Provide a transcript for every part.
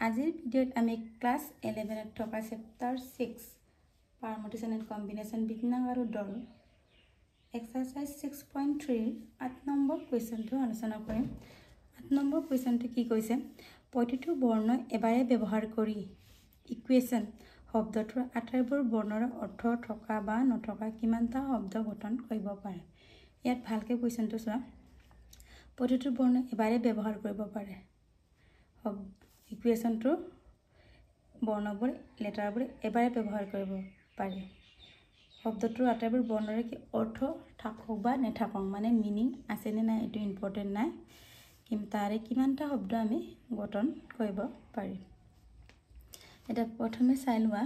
আজিৰ ভিডিঅ'ত আমি ক্লাছ 11 ত থকা চেপ্টাৰ 6 পাৰমুটেশন এণ্ড কম্বিনেশন বিন্যাস আৰু দল এক্সাৰসাইজ 6.3 8 নম্বৰ কুৱেশ্যনটো আলোচনা কৰিম 8 নম্বৰ কুৱেশ্যনটো কি কৈছে প্ৰতিটো বৰ্ণ এবাৰে ব্যৱহাৰ কৰি ইকুৱেশ্যন শব্দটোৰ আটাইবোৰ বৰ্ণৰ অৰ্থ থকা বা নথকা কিমানটা শব্দ গঠন কৰিব পাৰে ইয়াত ভালকৈ কুৱেশ্যনটো চোৱা প্ৰতিটো বৰ্ণ এবাৰে ব্যৱহাৰ কৰিব পাৰে ইকুৱেশ্যনটো বৰ্ণবোৰ লেটাৰবোৰ এবাৰে ব্যৱহাৰ কৰিব পাৰে শব্দটোৰ আটাইবোৰ বৰ্ণৰে কি অৰ্থ থাকক বা নেথাকক মানে মিনিং আছে নে নাই এটো ইম্পৰ্টেন্ট নাই তাৰে কিমানটা শব্দ আমি গঠন কৰিব পাৰি এটা প্ৰথমে চাই লোৱা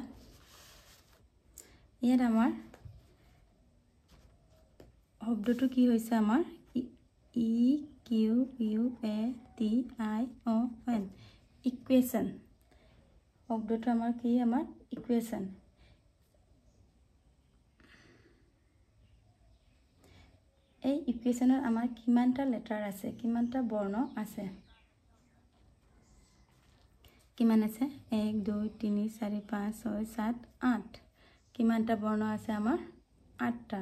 ইয়াত আমাৰ শব্দটো কি হৈছে আমাৰ E Q U A T I O N equation শব্দটো আমাৰ কি আমাৰ ইকুৱেশ্যন এই ইকুৱেশ্যনৰ আমাৰ কিমানটা লেটাৰ আছে কিমানটা বৰ্ণ আছে কিমান আছে 1 2 3 4 5 6 7 8 কিমানটা বৰ্ণ আছে আমাৰ 8টা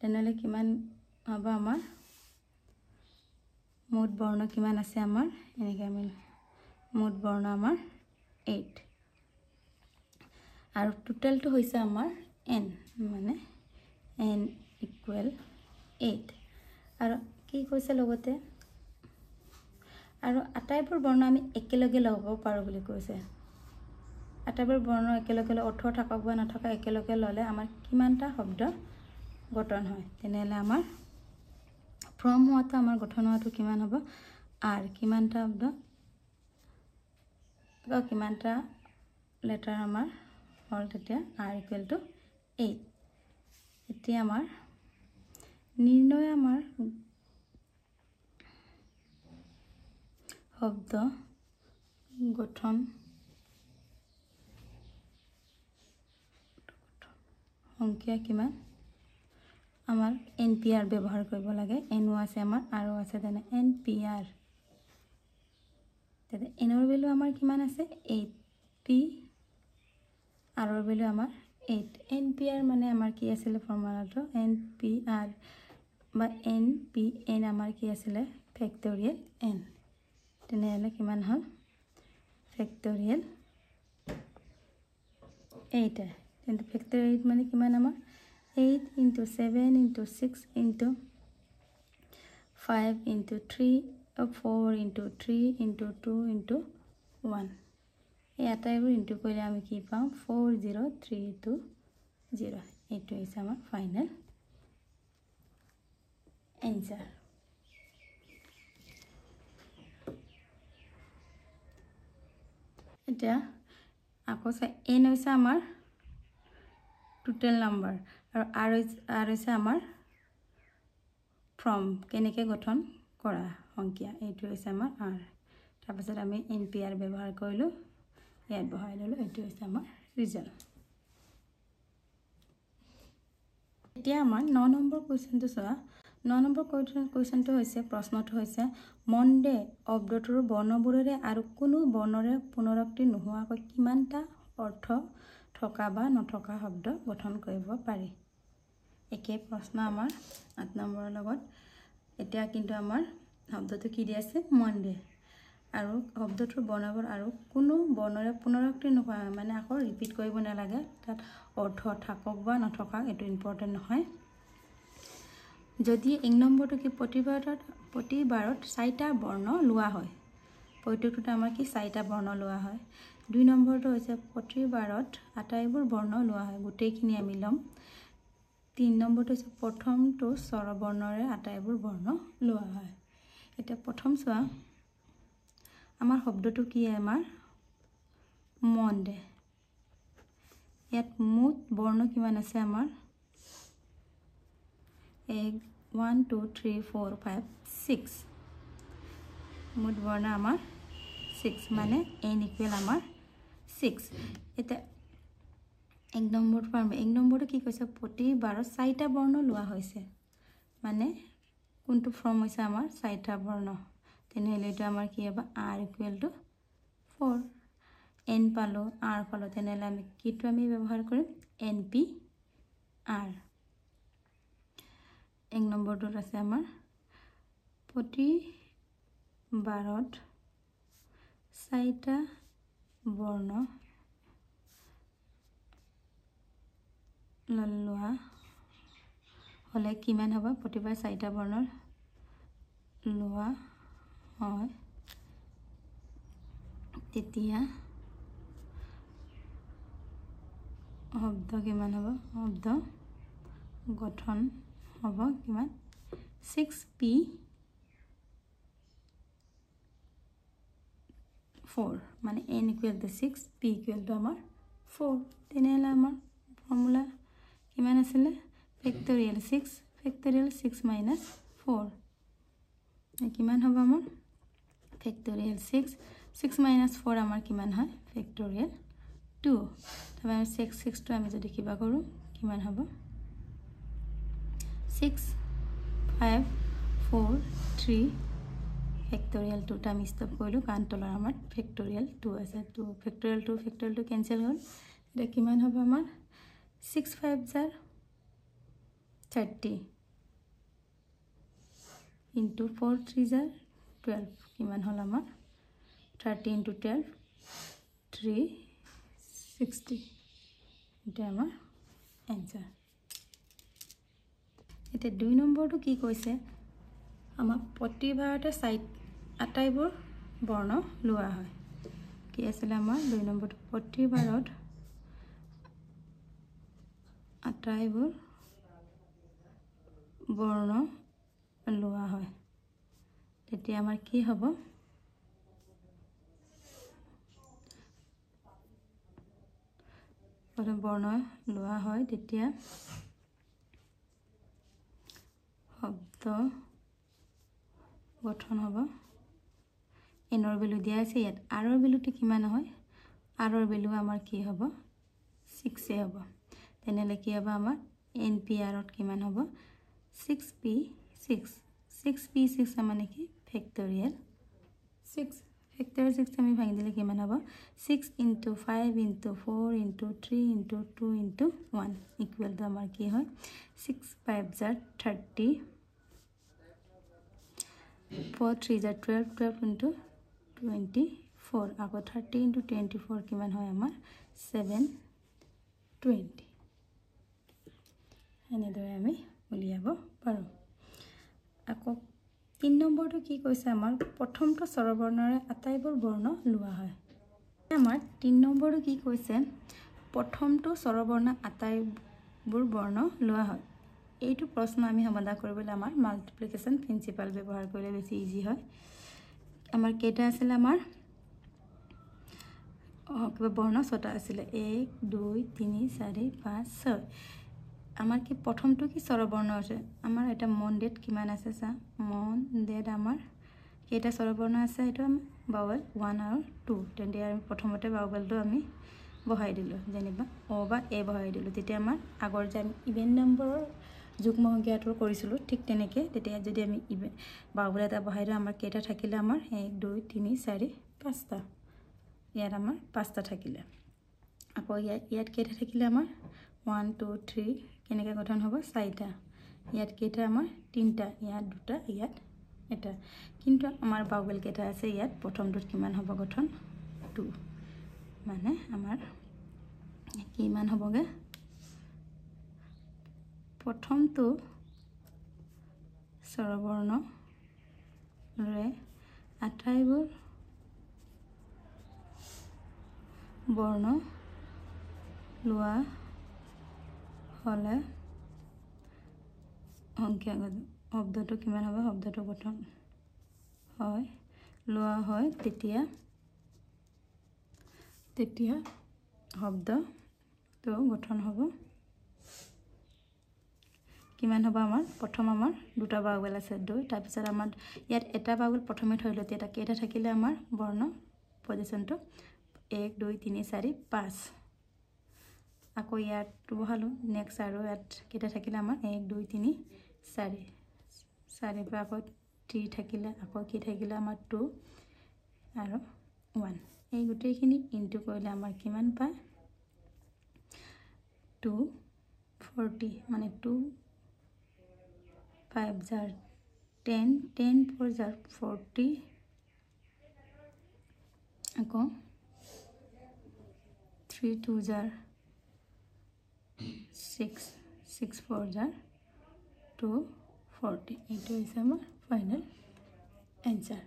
তেনেহলে কিমান হ'ব আমাৰ মুঠ বৰ্ণ কিমান আছে আমাৰ এনেকৈ আমি মুঠ বৰ্ণ আমাৰ 8 আৰু টোটালটো হৈছে আমাৰ n মানে n ইকুৱেল 8 আৰু কি কৈছে লগতে আৰু আটাইবোৰ বৰ্ণ আমি একেলগে লগাব পাৰো বুলি কৈছে আটাইবোৰ বৰ্ণ একেলগে অৰ্থ থাকক বা নথকা একেলগে ললে আমাৰ কিমানটা শব্দ গঠন হয় তেনেহলে আমাৰ ফ্ৰম হোৱাটো আমাৰ গঠন হোৱাটো কিমান হ'ব আৰ কিমানটা শব্দ কিমানটা লেটাৰ আমাৰ হল তেতিয়া r ইকুৱেল টু 8 এতিয়া আমাৰ নিৰ্ণয় আমাৰ শব্দ গঠন সংখ্যা কিমান আমাৰ npr ব্যৱহাৰ কৰিব লাগে n আছে আমাৰ আৰু আছে তেনে npr তেনে n ৰ ভ্যালু আমাৰ কিমান আছে 8p r ৰ ভ্যালু আমাৰ 8 npr মানে আমাৰ কি আছিল ফৰ্মুলাটো npr বা npn আমাৰ কি আছিল ফেক্টৰিয়েল n তেনেহলে কিমান হল ফেক্টৰিয়েল 8 কিন্তু ফেক্টৰিয়েল 8 মানে কিমান আমাৰ 8 into 7 into 6 into 5 into 3 4 into 3 into 2 into 1 এই আটাইবোৰ ইনটু কৰিলে আমি কি পাম 40320 এইটো হৈছে আমাৰ ফাইনাল এনসাৰ এটা আকৌ n হৈছে আমাৰ টোটাল নাম্বাৰ আৰু r হৈছে আমাৰ ফ্ৰম কেনেকৈ গঠন কৰা সংখ্যা এইটো হৈছে আমাৰ r তাৰ পাছত আমি npr ব্যৱহাৰ কৰিলো ইয়াত বহাই ললো এইটো হৈছে আমাৰ ৰিজাল্ট এতিয়া আমাৰ 9 নম্বৰ কোৱেশ্চনটো চোৱা 9 নম্বৰ কোৱেশ্চনটো হৈছে প্ৰশ্নটো হৈছে মন্দে শব্দটোৰ বৰ্ণবোৰেৰে আৰু কোনো বৰ্ণৰে পুনৰাবৃত্তি নোহোৱাকৈ কিমানটা অৰ্থ থকা বা নথকা শব্দ গঠন কৰিব পাৰি একে প্ৰশ্ন আমাৰ 8 নম্বৰৰ লগত এতিয়া কিন্তু আমাৰ শব্দটো কি দি আছে মন্দে আৰু শব্দটোৰ বৰ্ণবোৰ আৰু কোনো বৰ্ণৰে পুনৰাবৃত্তি নোহোৱা মানে আকৌ ৰিপিট কৰিব নালাগে তাত অৰ্থ থাকক বা নথকা এটো ইম্পৰ্টেন্ট নহয় যদি 1 নম্বৰটো কি প্ৰতিবাৰত 4টা বৰ্ণ লোৱা হয় প্ৰত্যেকটোতে আমাৰ কি 4টা বৰ্ণ লোৱা হয় 2 নম্বৰটো হৈছে প্ৰতিবাৰত আটাইবোৰ বৰ্ণ লোৱা হয় গোটেইখিনি আমি লম 3 নম্বৰটো হৈছে প্ৰথমটো স্বৰ বৰ্ণৰে আটাইবোৰ বৰ্ণ লোৱা হয় এটা প্ৰথম চোৱা আমাৰ শব্দটো কি আমাৰ মন্দে ইয়াত মুঠ বৰ্ণ কিমান আছে আমাৰ 1 2 3 4 5 6 মুঠ বৰ্ণ আমাৰ 6 মানে n ইকুৱেল আমাৰ 6 এটা 1 নম্বৰটো কি কৈছে প্ৰতিবাৰত 4টা বৰ্ণ লোৱা হৈছে মানে কোনটো ফৰ্ম হৈছে আমাৰ 4টা বৰ্ণ তেনেহলে এটা আমাৰ কি হ'ব r ইকুৱেল টু 4 n পালো r পালো তেনেহলে আমি কিটো আমি ব্যৱহাৰ কৰিম np r এক নম্বৰটো আছে আমাৰ প্ৰতি বাৰত চাৰিটা বৰ্ণ লোৱা হলে কিমান হ'ব প্ৰতিবাৰ চাৰিটা বৰ্ণ লোৱা হয় তেতিয়া শব্দ কিমান হ'ব শব্দ গঠন হ'ব কিমান 6p 4 মানে n equal to 6 p equal to আমাৰ 4 তেনেহলে আমাৰ ফৰ্মুলা কিমান আছিল ফেক্টৰিয়েল 6 ফেক্টৰিয়েল 6 minus 4 কিমান হ'ব আমাৰ ফেক্টৰিয়েল 6 minus 4 আমাৰ কিমান হয় ফেক্টৰিয়েল 2 তবে আমি 6 টো আমি যদি কিবা কৰো কিমান হ'ব 6 5 4 3 ফেক্টৰিয়েল 2 টা আমি ষ্টপ কৰিলো কাৰণ তলৰ আমাৰ ফেক্টৰিয়েল 2 আছে 2 ফেক্টৰিয়েল 2 কেনসেল হ'ল এটা কিমান হ'ব আমাৰ 6 5 জাৰ 30 into 4 3 জাৰ 12 কিমান হ'ল আমাৰ 30 into 12 360 এটা আমাৰ आंसर এটা 2 নম্বৰটো কি কৈছে আমাৰ প্ৰতিবাৰতে সাইট আটাইবোৰ বৰ্ণ লোৱা হয় কি আছিল আমাৰ 2 নম্বৰটো প্ৰতিবাৰত আটাইবোৰ বৰ্ণ লোৱা হয় তেতিয়া আমাৰ কি হ'ব বৰ্ণ লোৱা হয় তেতিয়া শব্দ গঠন হ'ব এনৰ ভ্যালু দিয়া আছে ইয়াত r ৰ ভ্যালুটো কিমান হয় r ৰ ভ্যালু আমাৰ কি হ'ব 6 এ হ'ব তেনেহলে কি হ'ব আমাৰ npr ত কিমান হ'ব 6p6 মানে কি ফেক্টৰিয়েল 6 ফেক্টৰিয়েল 6 আমি ভাঙি দিলে কিমান হ'ব 6 into 5 into 4 into 3 into 2 into 1 equal to আমাৰ কি হয় 6 5 জাৰ 30 4 3 জাৰ 12 12 into 24 আকৌ 30 into 24 কিমান হয় আমাৰ 720 এনেদৰে আমি উলিয়াব পাৰো আকৌ 3 নম্বৰটো কি কৈছে আমাৰ প্ৰথমটো স্বৰবৰ্ণৰে আটাইবোৰ বৰ্ণ লোৱা হয় আমাৰ 3 নম্বৰটো কি কৈছে প্ৰথমটো স্বৰবৰ্ণ আটাইবোৰ বৰ্ণ লোৱা হয় এইটো প্ৰশ্ন আমি সমাধান কৰিবলৈ আমাৰ মাল্টিপ্লিকেশন প্ৰিন্সিপাল ব্যৱহাৰ কৰিলে বেছি ইজি হয় আমাৰ কেটা আছিল আমাৰ কিবা বৰ্ণ ছটা আছিল 1 2 3 4 5 6 আমাৰ কি প্ৰথমটো কি স্বৰবৰ্ণ আছে আমাৰ এটা মন ডেট কিমান আছে সা মন ডেট আমাৰ কেটা স্বৰবৰ্ণ আছে এটো বাউল 1 আৰু 2 তেন্তে আমি প্ৰথমতে বাউলটো আমি বহাই দিলো যেনিবা অ বা এ বহাই দিলো তেতিয়া আমাৰ আগৰ যে আমি ইভেন নম্বৰৰ যুগ্ম সংখ্যাটো কৰিছিলো ঠিক তেনেকে তেতিয়া যদি আমি বাউল এটা বহাই দিও আমাৰ কেটা থাকিলে আমাৰ 1 2 3 4 5টা ইয়াত আমাৰ 5টা থাকিলে আকৌ ইয়াত কেটা থাকিলে আমাৰ 1 2 3 কেনেকৈ গঠন হ'ব 4টা ইয়াত কেটা আমাৰ 3টা ইয়াত দুটা ইয়াত এটা কিন্তু আমাৰ বাউল কেটা আছে ইয়াত প্ৰথমটোত কিমান হ'ব গঠন 2 মানে আমাৰ কিমান হ'বগে প্ৰথমটো স্বৰবৰ্ণ ৰে আটাইবোৰ বৰ্ণ লোৱা হলে সংখ্যাগত শব্দটো কিমান হ'ব শব্দটো গঠন হয় লোৱা হয় তেতিয়া শব্দটো গঠন হ'ব কিমান হ'ব আমাৰ প্ৰথম আমাৰ দুটা বাউল আছে 2 তাৰ পিছত আমাৰ ইয়াত এটা বাউল প্ৰথমে থৈলো তেতিয়া কেটা থাকিলে আমাৰ বৰ্ণ পজিশনটো 1 2 3 4 5 আকৌ ইয়াত বহালো নেক্সট আৰু ইয়াত কেটা থাকিলে আমাৰ 1 2 3 4 4 পৰা আকৌ 3 থাকিলে আকৌ কি থাকিলে আমাৰ 2 আৰু 1 এই গোটেইখিনি ইনটু কৰিলে আমাৰ কিমান পায় 240 মানে 2 5 jar 10 10 4 jar 40 আকৌ 3 2 jar 6 6 4 jar 240 এইটো হৈছে আমাৰ ফাইনেল এনসাৰ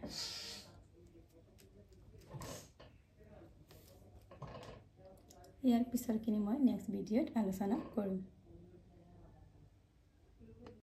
ইয়াৰ পিছৰখিনি মই নেক্সট ভিডিঅ'ত আলোচনা কৰিম